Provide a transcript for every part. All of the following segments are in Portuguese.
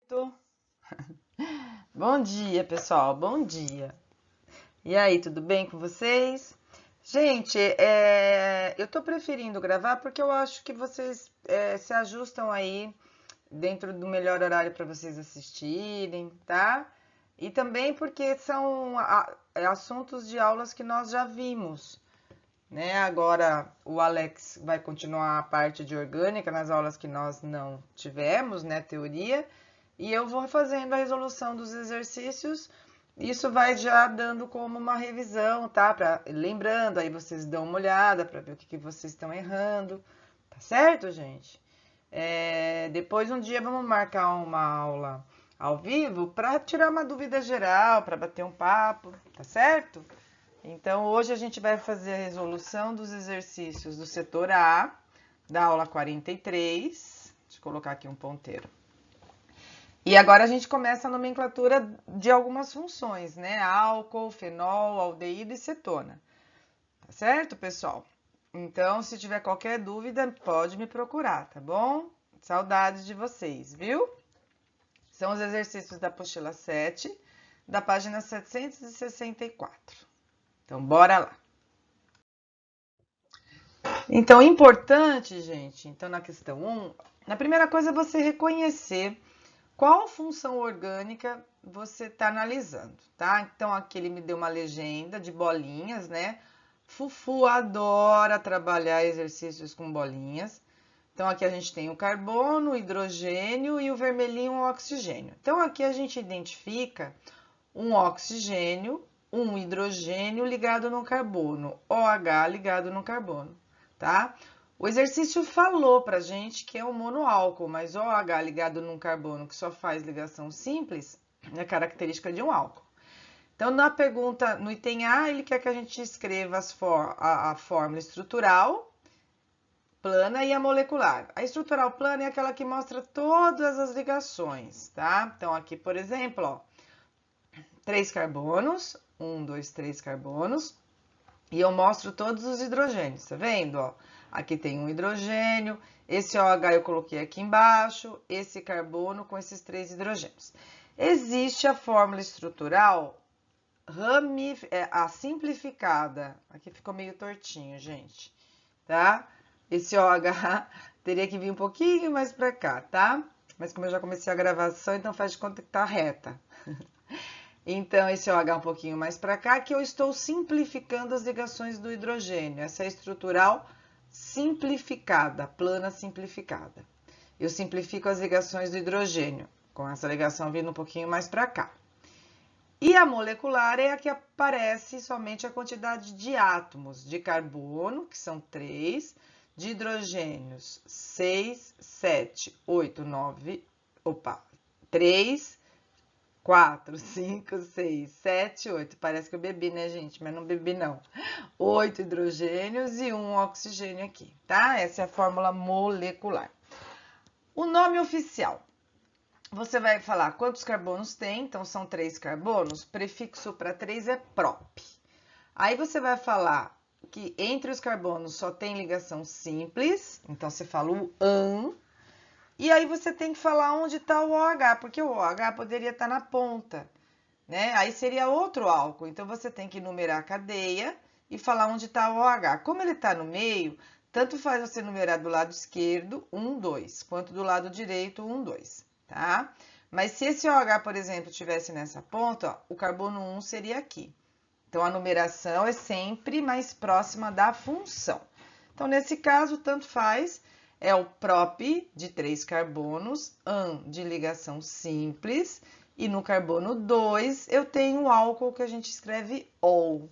Tô. Bom dia, pessoal. Bom dia. E aí, tudo bem com vocês? Gente, eu tô preferindo gravar porque eu acho que vocês se ajustam aí dentro do melhor horário para vocês assistirem, tá? E também porque são assuntos de aulas que nós já vimos, né? Agora o Alex vai continuar a parte de orgânica nas aulas que nós não tivemos, né? Teoria. E eu vou fazendo a resolução dos exercícios. Isso vai já dando como uma revisão, tá? Lembrando, aí vocês dão uma olhada para ver o que vocês estão errando. Tá certo, gente? Depois um dia vamos marcar uma aula ao vivo para tirar uma dúvida geral, para bater um papo, tá certo? Então hoje a gente vai fazer a resolução dos exercícios do setor A, da aula 43. Deixa eu colocar aqui um ponteiro. E agora a gente começa a nomenclatura de algumas funções, né? Álcool, fenol, aldeído e cetona. Tá certo, pessoal? Então, se tiver qualquer dúvida, pode me procurar, tá bom? Saudades de vocês, viu? São os exercícios da apostila 7, da página 764. Então, bora lá. Então, importante, gente, então na questão 1, a primeira coisa é você reconhecer qual função orgânica você está analisando, tá? Então, aqui ele me deu uma legenda de bolinhas, né? Fufu adora trabalhar exercícios com bolinhas. Então, aqui a gente tem o carbono, o hidrogênio e o vermelhinho, o oxigênio. Então, aqui a gente identifica um oxigênio, um hidrogênio ligado no carbono, OH ligado no carbono, tá? O exercício falou pra gente que é um monoálcool, mas OH ligado num carbono que só faz ligação simples é característica de um álcool. Então, na pergunta, no item A, ele quer que a gente escreva a fórmula estrutural plana e a molecular. A estrutural plana é aquela que mostra todas as ligações, tá? Então, aqui, por exemplo, ó, 3 carbonos, 1, 2, 3 carbonos, e eu mostro todos os hidrogênios, tá vendo, ó? Aqui tem um hidrogênio, esse OH eu coloquei aqui embaixo, esse carbono com esses 3 hidrogênios. Existe a fórmula estrutural a simplificada, aqui ficou meio tortinho, gente, tá? Esse OH teria que vir um pouquinho mais pra cá, tá? Mas como eu já comecei a gravação, então faz de conta que tá reta. Então, esse OH um pouquinho mais para cá, que eu estou simplificando as ligações do hidrogênio. Essa é estrutural simplificada, plana simplificada. Eu simplifico as ligações do hidrogênio, com essa ligação vindo um pouquinho mais para cá. E a molecular é a que aparece somente a quantidade de átomos de carbono, que são 3, de hidrogênios 6, 7, 8, 9, 3, 4, 5, 6, 7, 8. Parece que eu bebi, né, gente? Mas não bebi, não. 8 hidrogênios e 1 oxigênio aqui, tá? Essa é a fórmula molecular. O nome oficial. Você vai falar quantos carbonos tem, então são 3 carbonos. Prefixo para 3 é prop. Aí você vai falar que entre os carbonos só tem ligação simples, então você fala o AN. E aí você tem que falar onde está o OH, porque o OH poderia estar na ponta, né? Aí seria outro álcool. Então você tem que numerar a cadeia e falar onde está o OH. Como ele está no meio, tanto faz você numerar do lado esquerdo 1, 2, quanto do lado direito 1, 2, tá? Mas se esse OH, por exemplo, tivesse nessa ponta, ó, o carbono 1 seria aqui. Então a numeração é sempre mais próxima da função. Então nesse caso, tanto faz. É o prop de 3 carbonos, AN de ligação simples, e no carbono 2 eu tenho o álcool que a gente escreve OL.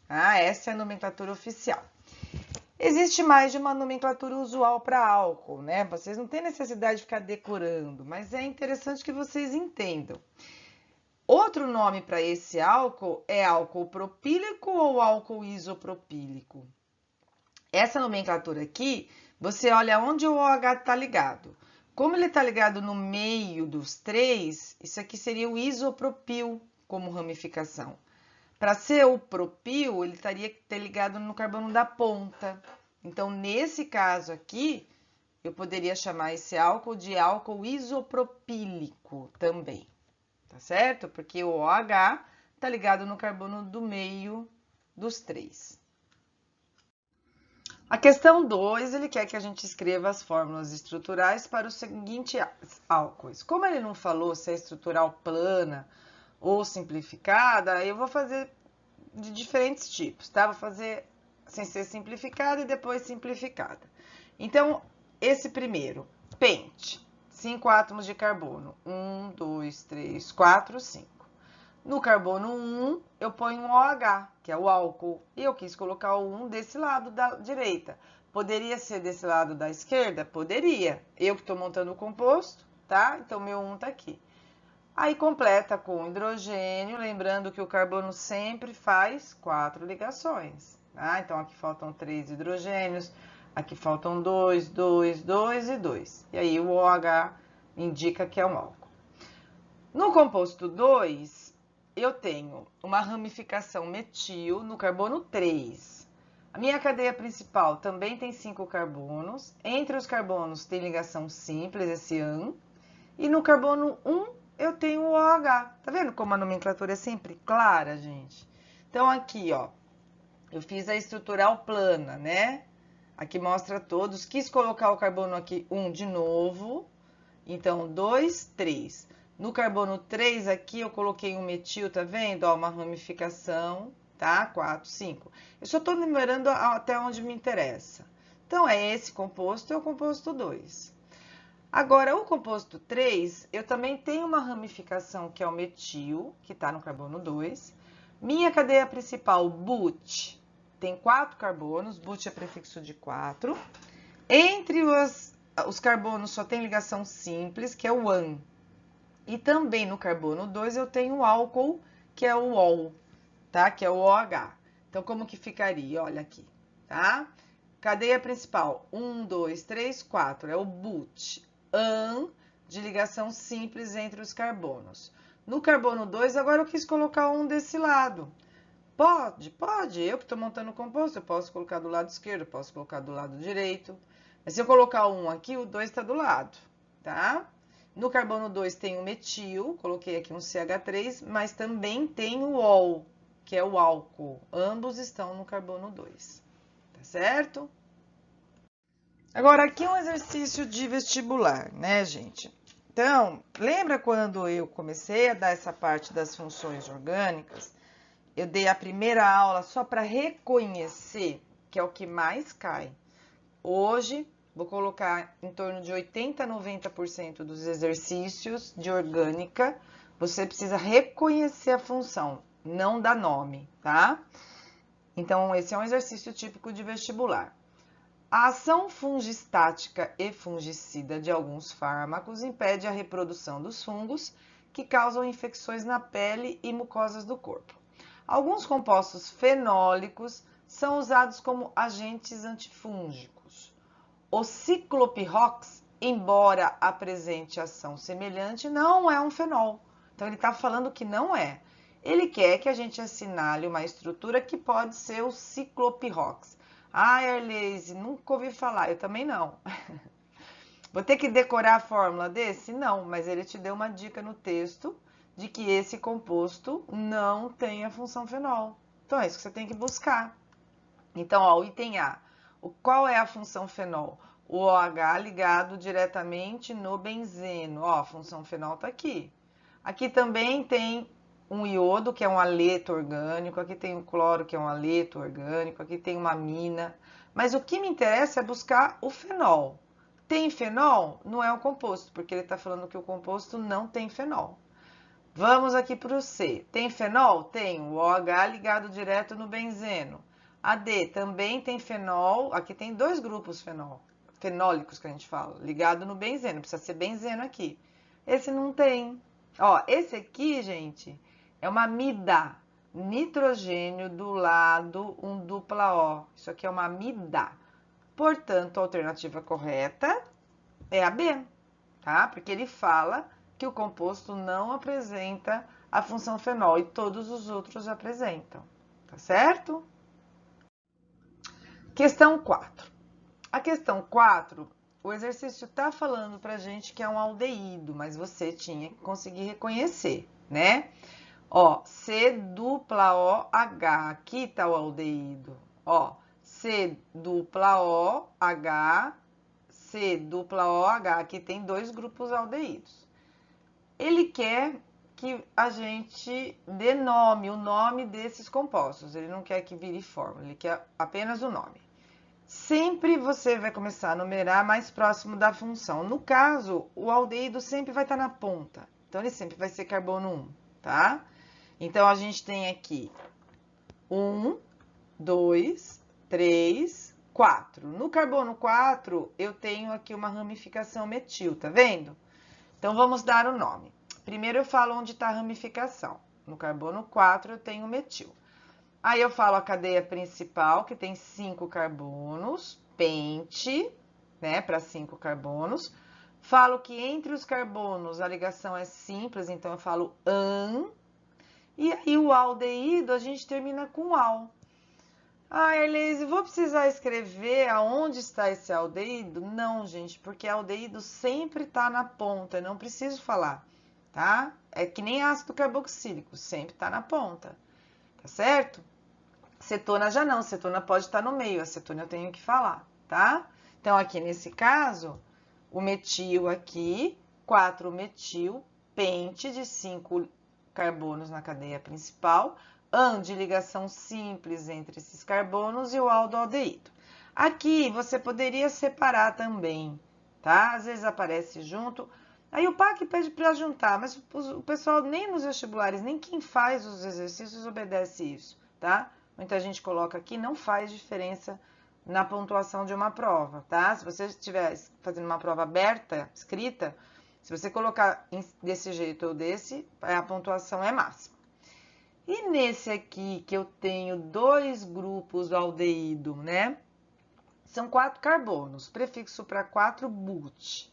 Ah, essa é a nomenclatura oficial. Existe mais de uma nomenclatura usual para álcool, né? Vocês não têm necessidade de ficar decorando, mas é interessante que vocês entendam. Outro nome para esse álcool é álcool propílico ou álcool isopropílico. Essa nomenclatura aqui, você olha onde o OH está ligado. Como ele está ligado no meio dos 3, isso aqui seria o isopropil como ramificação. Para ser o propil, ele estaria que ter ligado no carbono da ponta. Então, nesse caso aqui, eu poderia chamar esse álcool de álcool isopropílico também, tá certo? Porque o OH tá ligado no carbono do meio dos 3. A questão 2, ele quer que a gente escreva as fórmulas estruturais para os seguintes álcoois. Como ele não falou se é estrutural plana ou simplificada, eu vou fazer de diferentes tipos, tá? Vou fazer sem ser simplificada e depois simplificada. Então, esse primeiro, pente, 5 átomos de carbono, 1, 2, 3, 4, 5. No carbono 1, eu ponho um OH, que é o álcool, e eu quis colocar o 1 desse lado da direita. Poderia ser desse lado da esquerda? Poderia. Eu que estou montando o composto, tá? Então, meu 1 tá aqui. Aí, completa com hidrogênio, lembrando que o carbono sempre faz 4 ligações, tá? Então, aqui faltam 3 hidrogênios, aqui faltam 2, 2, 2 e 2. E aí, o OH indica que é um álcool. No composto 2, eu tenho uma ramificação metil no carbono 3. A minha cadeia principal também tem 5 carbonos. Entre os carbonos tem ligação simples, esse AN. E no carbono 1, eu tenho o OH. Tá vendo como a nomenclatura é sempre clara, gente? Então, aqui, ó, eu fiz a estrutural plana, né? Aqui mostra todos. Quis colocar o carbono aqui 1 de novo. Então, 2, 3. No carbono 3 aqui, eu coloquei um metil, tá vendo? Ó, uma ramificação, tá? 4, 5. Eu só tô numerando até onde me interessa. Então, é esse composto e o composto 2. Agora, o composto 3, eu também tenho uma ramificação que é o metil, que tá no carbono 2. Minha cadeia principal, but, tem 4 carbonos, but é prefixo de 4. Entre os carbonos só tem ligação simples, que é o AN. E também no carbono 2 eu tenho o álcool, que é o OL, tá? Que é o OH. Então, como que ficaria? Olha aqui, tá? Cadeia principal, 1, 2, 3, 4, é o but. AN, de ligação simples entre os carbonos. No carbono 2, agora eu quis colocar um desse lado. Pode, pode. Eu que estou montando o composto, eu posso colocar do lado esquerdo, eu posso colocar do lado direito. Mas se eu colocar um aqui, o 2 está do lado, tá? No carbono 2 tem o metil, coloquei aqui um CH3, mas também tem o OL, que é o álcool. Ambos estão no carbono 2, tá certo? Agora, aqui um exercício de vestibular, né, gente? Então, lembra quando eu comecei a dar essa parte das funções orgânicas? Eu dei a primeira aula só para reconhecer, que é o que mais cai. Hoje, vou colocar em torno de 80% a 90% dos exercícios de orgânica. Você precisa reconhecer a função, não dar nome, tá? Então, esse é um exercício típico de vestibular. A ação fungistática e fungicida de alguns fármacos impede a reprodução dos fungos que causam infecções na pele e mucosas do corpo. Alguns compostos fenólicos são usados como agentes antifúngicos. O ciclopirox, embora apresente ação semelhante, não é um fenol. Então, ele está falando que não é. Ele quer que a gente assinale uma estrutura que pode ser o ciclopirox. Ah, Arlese, nunca ouvi falar. Eu também não. Vou ter que decorar a fórmula desse? Não, mas ele te deu uma dica no texto de que esse composto não tem a função fenol. Então, é isso que você tem que buscar. Então, ó, o item A. Qual é a função fenol? O OH ligado diretamente no benzeno. Ó, a função fenol tá aqui. Aqui também tem um iodo, que é um aleto orgânico. Aqui tem o cloro, que é um aleto orgânico. Aqui tem uma amina. Mas o que me interessa é buscar o fenol. Tem fenol? Não é um composto, porque ele está falando que o composto não tem fenol. Vamos aqui para o C. Tem fenol? Tem. O OH ligado direto no benzeno. A D também tem fenol. Aqui tem 2 grupos fenólicos que a gente fala, ligado no benzeno. Precisa ser benzeno aqui. Esse não tem. Ó, esse aqui, gente, é uma amida. Nitrogênio do lado, um dupla O. Isso aqui é uma amida. Portanto, a alternativa correta é a B, tá? Porque ele fala que o composto não apresenta a função fenol e todos os outros apresentam, tá certo? Questão 4. A questão 4, o exercício tá falando pra gente que é um aldeído, mas você tinha que conseguir reconhecer, né? Ó, C-O-H, aqui tá o aldeído. Ó, C-O-H, C-O-H, aqui tem dois grupos aldeídos. Ele quer que a gente dê nome, o nome desses compostos. Ele não quer que vire fórmula, ele quer apenas o nome. Sempre você vai começar a numerar mais próximo da função. No caso, o aldeído sempre vai estar na ponta. Então, ele sempre vai ser carbono 1, tá? Então, a gente tem aqui 1, 2, 3, 4. No carbono 4, eu tenho aqui uma ramificação metil, tá vendo? Então, vamos dar o nome. Primeiro, eu falo onde está a ramificação. No carbono 4, eu tenho metil. Aí, eu falo a cadeia principal, que tem 5 carbonos, pente, né, para 5 carbonos. Falo que entre os carbonos a ligação é simples, então eu falo an. E aí, o aldeído, a gente termina com al. Ah, Erleise, vou precisar escrever aonde está esse aldeído? Não, gente, porque aldeído sempre está na ponta, não preciso falar, tá? É que nem ácido carboxílico, sempre está na ponta, tá certo? Cetona já não, cetona pode estar no meio, a cetona eu tenho que falar, tá? Então, aqui nesse caso, o metil aqui, 4-metil, pente de 5 carbonos na cadeia principal, an de ligação simples entre esses carbonos e o al do aldeído. Aqui você poderia separar também, tá? Às vezes aparece junto. Aí o PAC pede para juntar, mas o pessoal nem nos vestibulares, nem quem faz os exercícios obedece isso, tá? Muita gente coloca aqui, não faz diferença na pontuação de uma prova, tá? Se você estiver fazendo uma prova aberta, escrita, se você colocar desse jeito ou desse, a pontuação é máxima. E nesse aqui, que eu tenho dois grupos aldeído, né? São 4 carbonos, prefixo para 4, but.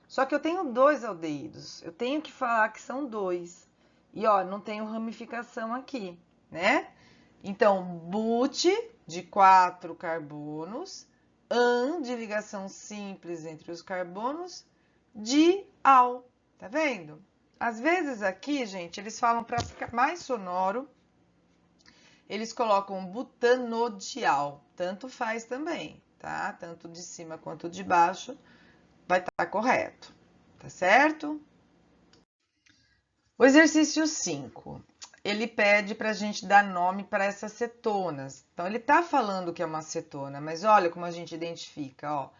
Só que eu tenho 2 aldeídos, eu tenho que falar que são 2. E, ó, não tenho ramificação aqui, né? Então, but de 4 carbonos, an de ligação simples entre os carbonos, de al, tá vendo? Às vezes aqui, gente, eles falam para ficar mais sonoro, eles colocam butanodial, tanto faz também, tá? Tanto de cima quanto de baixo vai estar correto, tá certo? O exercício 5, ele pede para a gente dar nome para essas cetonas. Então, ele tá falando que é uma cetona, mas olha como a gente identifica, ó.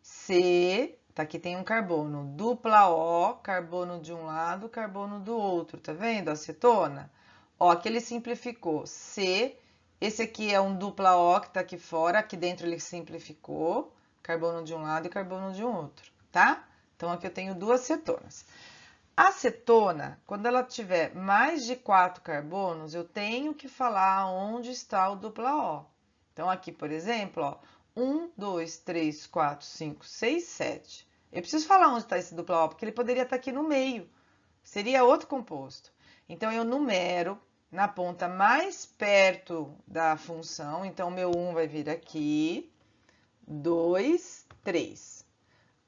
C, tá aqui tem um carbono, dupla O, carbono de um lado, carbono do outro, tá vendo a cetona? Ó, aqui ele simplificou, C, esse aqui é um dupla O que tá aqui fora, aqui dentro ele simplificou, carbono de um lado e carbono de um outro, tá? Então, aqui eu tenho 2 cetonas. A cetona, quando ela tiver mais de 4 carbonos, eu tenho que falar onde está o dupla O. Então, aqui, por exemplo, ó, 1, 2, 3, 4, 5, 6, 7. Eu preciso falar onde está esse dupla O, porque ele poderia estar aqui no meio. Seria outro composto. Então, eu numero na ponta mais perto da função. Então, meu 1 vai vir aqui, 2, 3.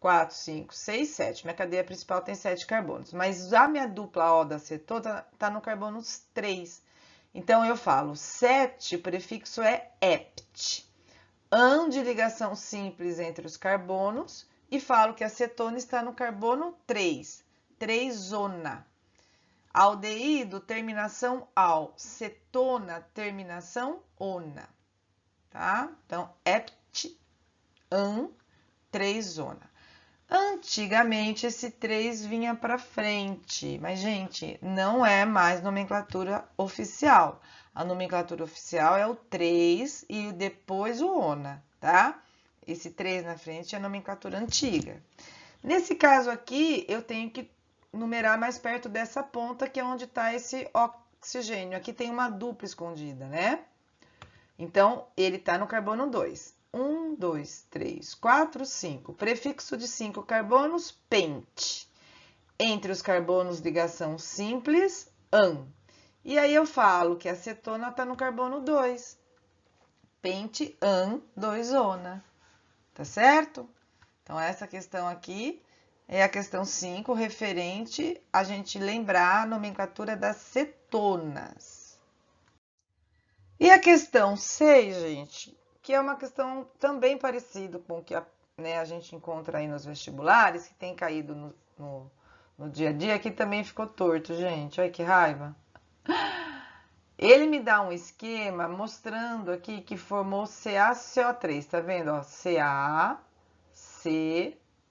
4, 5, 6, 7. Minha cadeia principal tem 7 carbonos. Mas a minha dupla O da cetona está no carbono 3. Então, eu falo 7, o prefixo é ept. An de ligação simples entre os carbonos. E falo que a cetona está no carbono 3. 3-ona. Aldeído, terminação al. Cetona, terminação ona. Tá? Então, ept, an, 3-ona. Antigamente, esse 3 vinha para frente, mas, gente, não é mais nomenclatura oficial. A nomenclatura oficial é o 3 e depois o ona, tá? Esse 3 na frente é a nomenclatura antiga. Nesse caso aqui, eu tenho que numerar mais perto dessa ponta, que é onde está esse oxigênio. Aqui tem uma dupla escondida, né? Então, ele está no carbono 2. 1, 2, 3, 4, 5. Prefixo de 5 carbonos, pente. Entre os carbonos, ligação simples, an. E aí eu falo que a cetona está no carbono 2. Pente, an, 2-ona. Tá certo? Então, essa questão aqui é a questão 5, referente a gente lembrar a nomenclatura das cetonas. E a questão 6, gente, que é uma questão também parecida com o que a gente encontra aí nos vestibulares, que tem caído no dia a dia, aqui também ficou torto, gente. Olha que raiva. Ele me dá um esquema mostrando aqui que formou CaCO3, tá vendo? Ó, CaC1,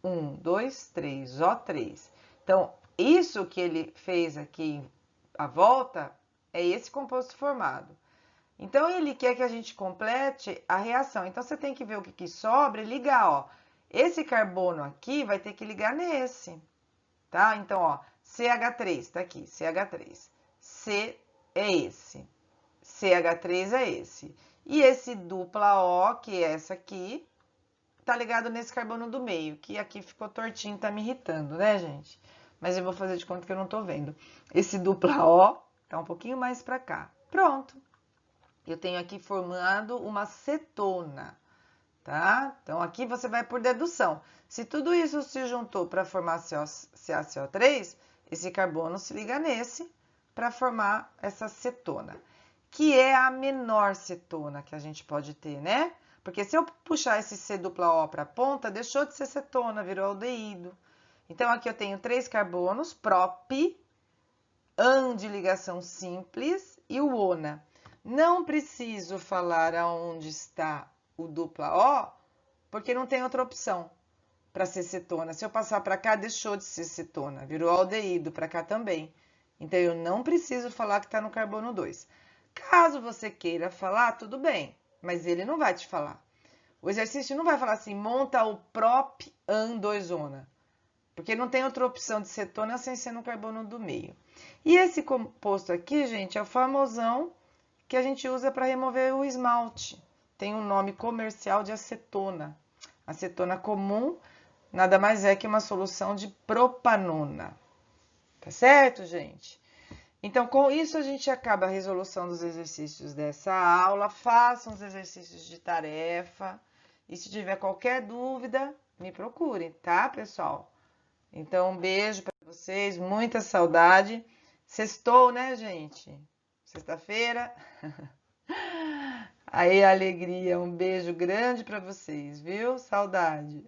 2, 3, O3. Então, isso que ele fez aqui à volta é esse composto formado. Então, ele quer que a gente complete a reação. Então, você tem que ver o que sobra e ligar, ó. Esse carbono aqui vai ter que ligar nesse, tá? Então, ó, CH3, tá aqui, CH3. C é esse. CH3 é esse. E esse dupla O, que é essa aqui, tá ligado nesse carbono do meio, que aqui ficou tortinho, tá me irritando, né, gente? Mas eu vou fazer de conta que eu não tô vendo. Esse dupla O tá um pouquinho mais pra cá. Pronto. Eu tenho aqui formando uma cetona, tá? Então, aqui você vai por dedução. Se tudo isso se juntou para formar CaCO3, esse carbono se liga nesse para formar essa cetona, que é a menor cetona que a gente pode ter, né? Porque se eu puxar esse C dupla O para a ponta, deixou de ser cetona, virou aldeído. Então, aqui eu tenho 3 carbonos, prop, an de ligação simples e o ona. Não preciso falar aonde está o dupla O, porque não tem outra opção para ser cetona. Se eu passar para cá, deixou de ser cetona, virou aldeído, para cá também. Então, eu não preciso falar que está no carbono 2. Caso você queira falar, tudo bem, mas ele não vai te falar. O exercício não vai falar assim, monta o prop an 2-ona, porque não tem outra opção de cetona sem ser no carbono do meio. E esse composto aqui, gente, é o famosão que a gente usa para remover o esmalte. Tem um nome comercial de acetona. Acetona comum nada mais é que uma solução de propanona. Tá certo, gente? Então, com isso, a gente acaba a resolução dos exercícios dessa aula. Façam os exercícios de tarefa. E se tiver qualquer dúvida, me procurem, tá, pessoal? Então, um beijo para vocês, muita saudade. Sextou, né, gente? Sexta-feira. Aí, alegria. Um beijo grande para vocês, viu? Saudade.